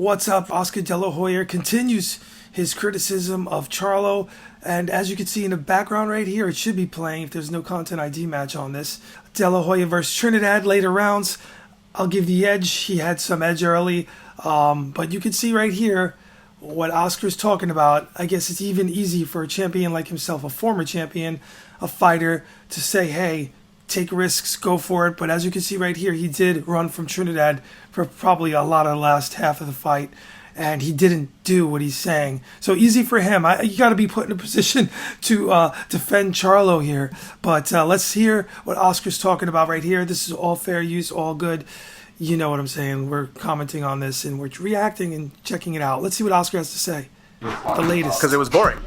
What's up? Oscar De La Hoya continues his criticism of Charlo, and as you can see in the background right here, it should be playing if there's no content ID match on this. De La Hoya versus Trinidad, later rounds. I'll give the edge. He had some edge early, but you can see right here what Oscar's talking about. I guess it's even easy for a champion like himself, a former champion, a fighter, to say, hey, take risks, go for it. But as you can see right here, he did run from Trinidad for probably a lot of the last half of the fight, and he didn't do what he's saying. So easy for him. You got to be put in a position to defend Charlo here. But let's hear what Oscar's talking about right here. This is all fair use, all good. You know what I'm saying. We're commenting on this, and we're reacting and checking it out. Let's see what Oscar has to say. The latest. Because it was boring.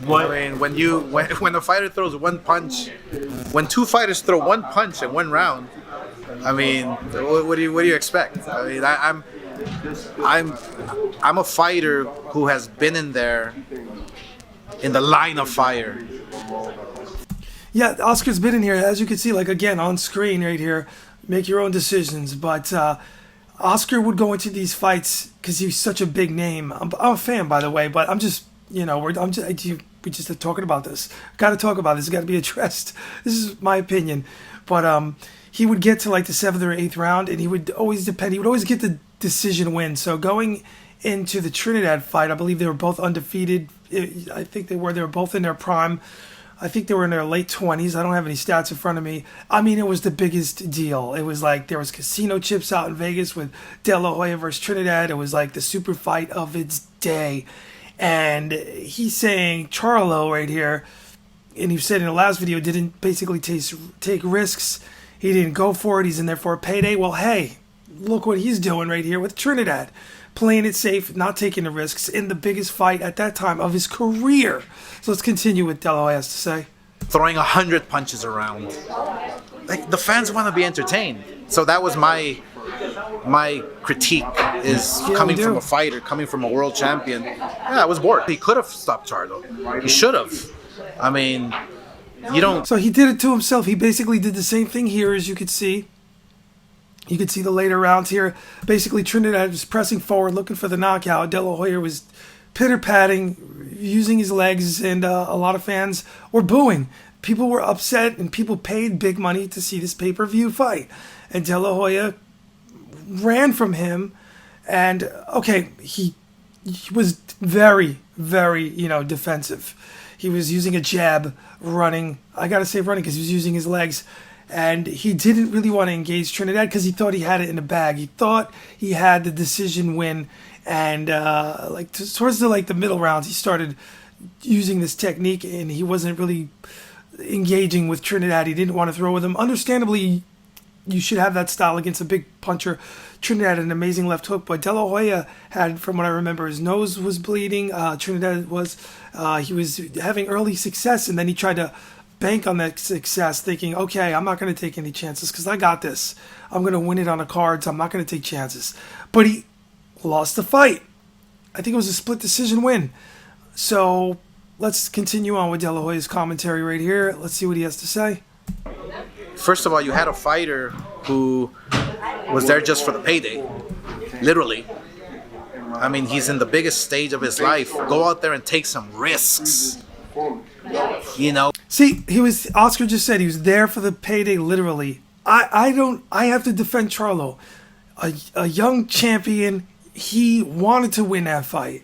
I mean, when a fighter throws one punch, when two fighters throw one punch in one round, I mean, what do you expect? I mean, I'm a fighter who has been in there, in the line of fire. Yeah, Oscar's been in here, as you can see, like again on screen right here. Make your own decisions, but Oscar would go into these fights because he's such a big name. I'm a fan, by the way, but I'm just, we're just talking about this. Got to talk about this. Got to be addressed. This is my opinion, but he would get to like the 7th or 8th round, and he would always get the decision win. So going into the Trinidad fight, I believe they were both undefeated. I think they were both in their prime. I think they were in their late 20s. I don't have any stats in front of me. I mean, it was the biggest deal. It was like there was casino chips out in Vegas with De La Hoya versus Trinidad. It was like the super fight of its day. And he's saying Charlo right here, and he said in the last video, didn't basically take risks. He didn't go for it. He's in there for a payday. Well, hey, look what he's doing right here with Trinidad. Playing it safe, not taking the risks in the biggest fight at that time of his career. So let's continue with De La Hoya has to say. Throwing 100 punches around. Like, the fans want to be entertained. So that was my critique, is coming from a fighter, coming from a world champion. Yeah, I was bored. He could have stopped Charlo. He should have. I mean, you don't... So he did it to himself. He basically did the same thing here, as you could see. You can see the later rounds here. Basically, Trinidad was pressing forward, looking for the knockout. De La Hoya was pitter-patting, using his legs, and a lot of fans were booing. People were upset, and people paid big money to see this pay-per-view fight. And De La Hoya ran from him, and, okay, he was very, very, defensive. He was using a jab, running. I got to say running because he was using his legs. And he didn't really want to engage Trinidad because he thought he had it in the bag. He thought he had the decision win. And towards the middle rounds, he started using this technique, and he wasn't really engaging with Trinidad. He didn't want to throw with him. Understandably, you should have that style against a big puncher. Trinidad had an amazing left hook, but De La Hoya had, from what I remember, his nose was bleeding. Trinidad he was having early success, and then he tried to bank on that success, thinking, okay, I'm not going to take any chances because I got this. I'm going to win it on the cards. I'm not going to take chances. But he lost the fight. I think it was a split decision win. So let's continue on with De La Hoya's commentary right here. Let's see what he has to say. First of all, you had a fighter who was there just for the payday, literally. I mean, he's in the biggest stage of his life. Go out there and take some risks. See, Oscar just said he was there for the payday, literally. I have to defend Charlo. A young champion, he wanted to win that fight.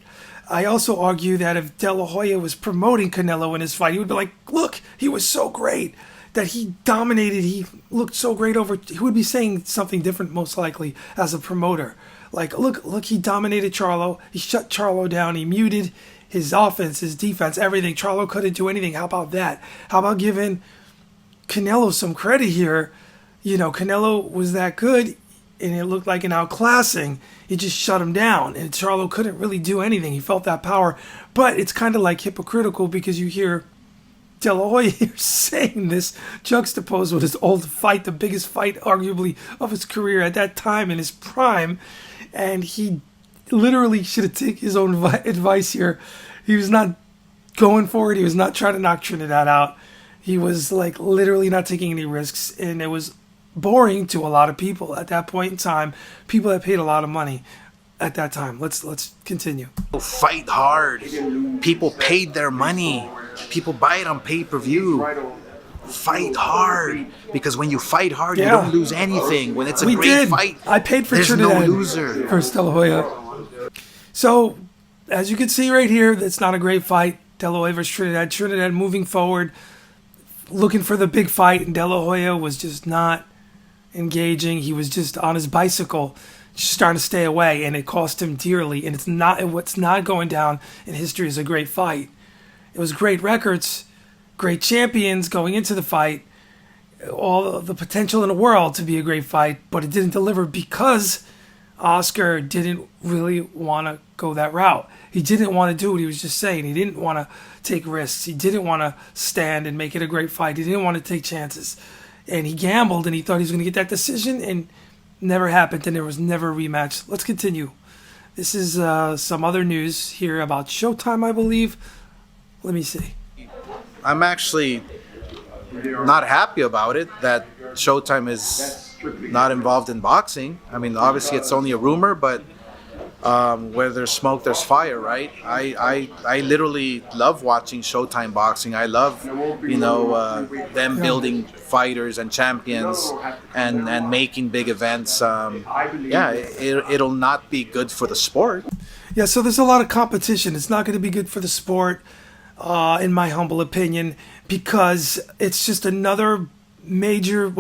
I also argue that if De La Hoya was promoting Canelo in his fight, he would be like, look, he was so great that he dominated, he looked so great he would be saying something different most likely as a promoter. Like, look, he dominated Charlo, he shut Charlo down, he muted his offense, his defense, everything. Charlo couldn't do anything. How about that? How about giving Canelo some credit here? Canelo was that good, and it looked like an outclassing. He just shut him down, and Charlo couldn't really do anything. He felt that power. But it's kind of like hypocritical because you hear De La Hoya here saying this, juxtaposed with his old fight, the biggest fight arguably of his career at that time in his prime, and he literally should have taken his own advice here. He was not going for it. He was not trying to knock Trinidad out. He was literally not taking any risks, and it was boring to a lot of people at that point in time. People that paid a lot of money. at that time. Let's continue. Fight hard. People paid their money. People buy it on pay-per-view. Fight hard, because when you fight hard, you don't lose anything. When it's a great fight, I paid for there's Trinidad, no loser. For De La Hoya. So, as you can see right here, it's not a great fight. De La Hoya versus Trinidad. Trinidad moving forward, looking for the big fight, and De La Hoya was just not engaging. He was just on his bicycle, just starting to stay away, and it cost him dearly. And what's not going down in history as a great fight. It was great records, great champions going into the fight, all the potential in the world to be a great fight, but it didn't deliver because Oscar didn't really want to go that route. He didn't want to do what he was just saying. He didn't want to take risks. He didn't want to stand and make it a great fight. He didn't want to take chances. And he gambled, and he thought he was going to get that decision, and never happened, and there was never a rematch. Let's continue. This is some other news here about Showtime, I believe. Let me see. I'm actually not happy about it that Showtime is not involved in boxing. I mean, obviously it's only a rumor, but where there's smoke, there's fire, right? I literally love watching Showtime boxing. I love, them building fighters and champions and making big events. It'll not be good for the sport. Yeah, so there's a lot of competition. It's not going to be good for the sport, in my humble opinion, because it's just another major,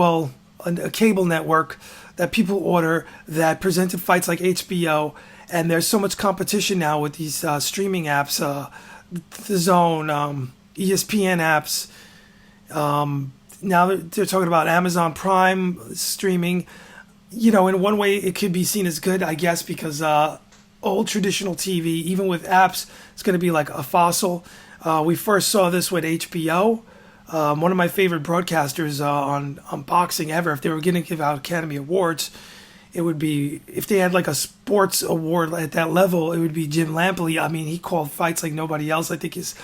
a cable network that people order that presented fights like HBO, and there's so much competition now with these streaming apps, The Zone, ESPN apps. Now they're talking about Amazon Prime streaming. In one way it could be seen as good, I guess, because old traditional TV, even with apps, it's going to be like a fossil. We first saw this with HBO. One of my favorite broadcasters on boxing ever, if they were going to give out Academy Awards, it would be, if they had like a sports award at that level, it would be Jim Lampley. I mean, he called fights like nobody else. I think it's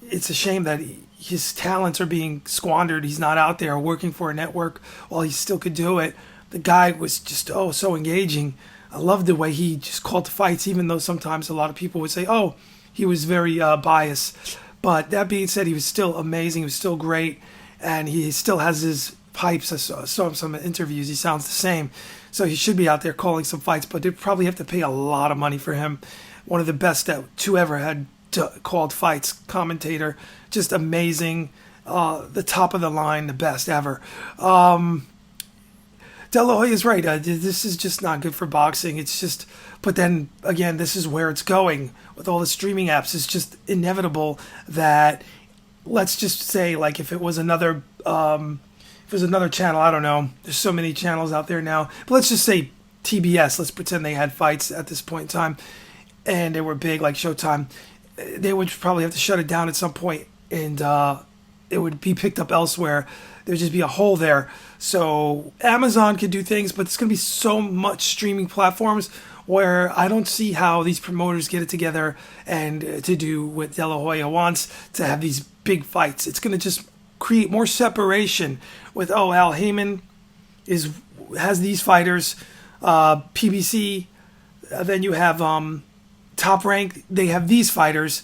a shame that his talents are being squandered. He's not out there working for a network while he still could do it. The guy was just, so engaging. I loved the way he just called the fights, even though sometimes a lot of people would say, he was very biased. But that being said, he was still amazing. He was still great. And he still has his pipes. I saw him some interviews. He sounds the same. So he should be out there calling some fights. But they'd probably have to pay a lot of money for him. One of the best to ever had called fights. Commentator. Just amazing. The top of the line. The best ever. De La Hoya is right. This is just not good for boxing. It's just, but then again, this is where it's going with all the streaming apps. It's just inevitable that, let's just say, like if it was another channel, I don't know. There's so many channels out there now. But let's just say TBS. Let's pretend they had fights at this point in time, and they were big like Showtime. They would probably have to shut it down at some point, and it would be picked up elsewhere. There'd just be a hole there. So Amazon could do things, but it's going to be so much streaming platforms where I don't see how these promoters get it together and to do what De La Hoya wants, to have these big fights. It's going to just create more separation with, Al Heyman has these fighters, PBC, then you have Top Rank, they have these fighters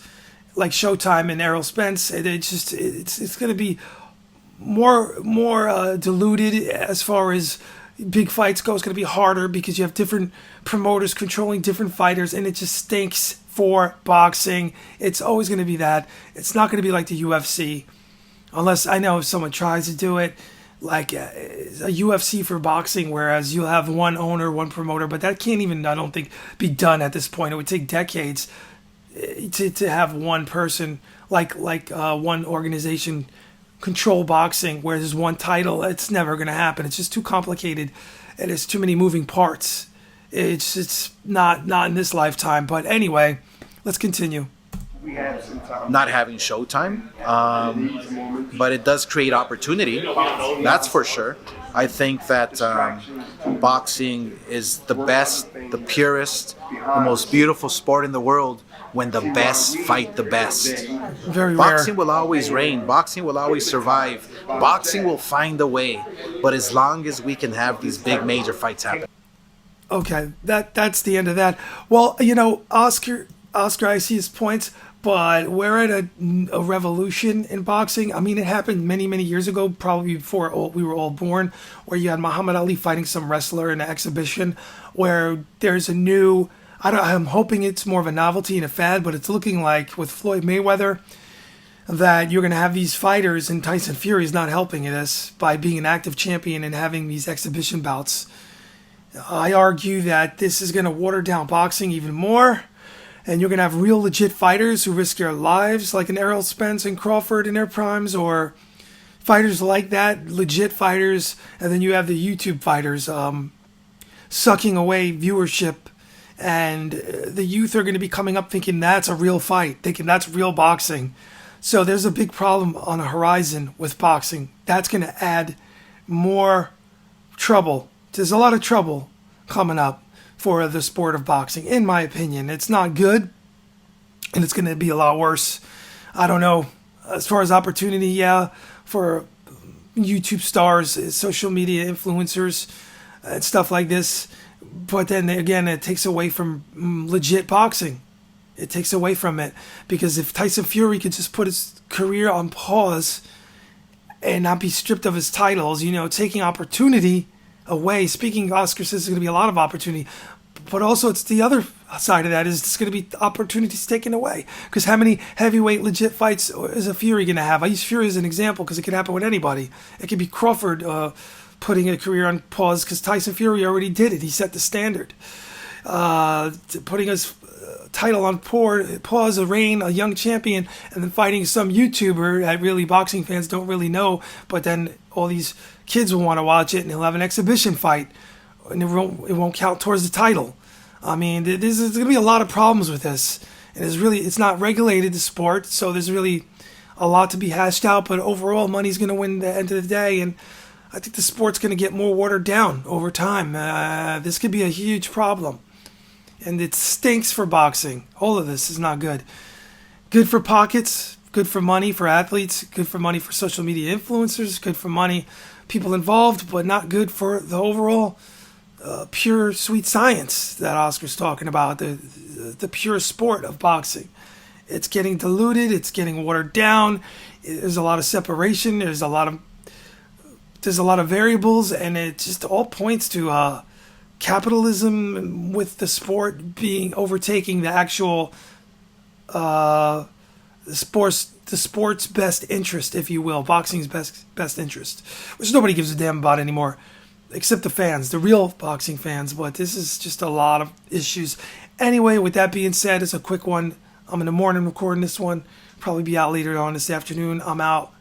like Showtime and Errol Spence. It's going to be more diluted as far as big fights go. It's going to be harder because you have different promoters controlling different fighters, and it just stinks for boxing. It's always going to be that. It's not going to be like the UFC, unless I know if someone tries to do it like a UFC for boxing, whereas you'll have one owner, one promoter, but that can't even, I don't think, be done at this point. It would take decades to have one person, like one organization control boxing where there's one title. It's never going to happen. It's just too complicated, and there's too many moving parts. It's not in this lifetime. But anyway, let's continue. Not having Showtime, but it does create opportunity. That's for sure. I think that boxing is the best, the purest, the most beautiful sport in the world when the best fight the best. Very rare. Boxing will always reign. Boxing will always survive. Boxing will find a way. But as long as we can have these big major fights happen. Okay, that's the end of that. Well, you know, Oscar, I see his points, but we're at a revolution in boxing. I mean, it happened many, many years ago, probably before we were all born, where you had Muhammad Ali fighting some wrestler in an exhibition, where there's a new. I'm hoping it's more of a novelty and a fad, but it's looking like with Floyd Mayweather that you're going to have these fighters, and Tyson Fury is not helping this by being an active champion and having these exhibition bouts. I argue that this is going to water down boxing even more, and you're going to have real legit fighters who risk their lives, like an Errol Spence and Crawford in their primes, or fighters like that, legit fighters, and then you have the YouTube fighters sucking away viewership, and the youth are going to be coming up thinking that's a real fight, thinking that's real boxing. So there's a big problem on the horizon with boxing. That's going to add more trouble. There's a lot of trouble coming up for the sport of boxing, in my opinion. It's not good, and it's going to be a lot worse. I don't know. As far as opportunity, yeah, for YouTube stars, social media influencers, and stuff like this. But then again, it takes away from legit boxing. It takes away from it, because if Tyson Fury could just put his career on pause and not be stripped of his titles, you know, taking opportunity away. Speaking, Oscar says there's going to be a lot of opportunity, but also it's the other side of that is it's going to be opportunities taken away. Because how many heavyweight legit fights is a Fury going to have? I use Fury as an example because it could happen with anybody. It could be Crawford putting a career on pause because Tyson Fury already did it. He set the standard. Putting his title on pause, a reign, a young champion, and then fighting some YouTuber that really boxing fans don't really know, but then all these kids will want to watch it, and he'll have an exhibition fight, and it won't count towards the title. I mean, there's going to be a lot of problems with this, and it's not regulated, the sport, so there's really a lot to be hashed out, but overall, money's going to win at the end of the day, and I think the sport's going to get more watered down over time. This could be a huge problem. And it stinks for boxing. All of this is not good. Good for pockets, good for money for athletes, good for money for social media influencers, good for money, people involved, but not good for the overall pure sweet science that Oscar's talking about, the pure sport of boxing. It's getting diluted, it's getting watered down, there's a lot of separation, there's a lot of variables, and it just all points to capitalism with the sport overtaking the actual the sport's best interest, if you will, boxing's best interest, which nobody gives a damn about anymore, except the fans, the real boxing fans. But this is just a lot of issues. Anyway, with that being said, it's a quick one. I'm in the morning recording this one. Probably be out later on this afternoon. I'm out.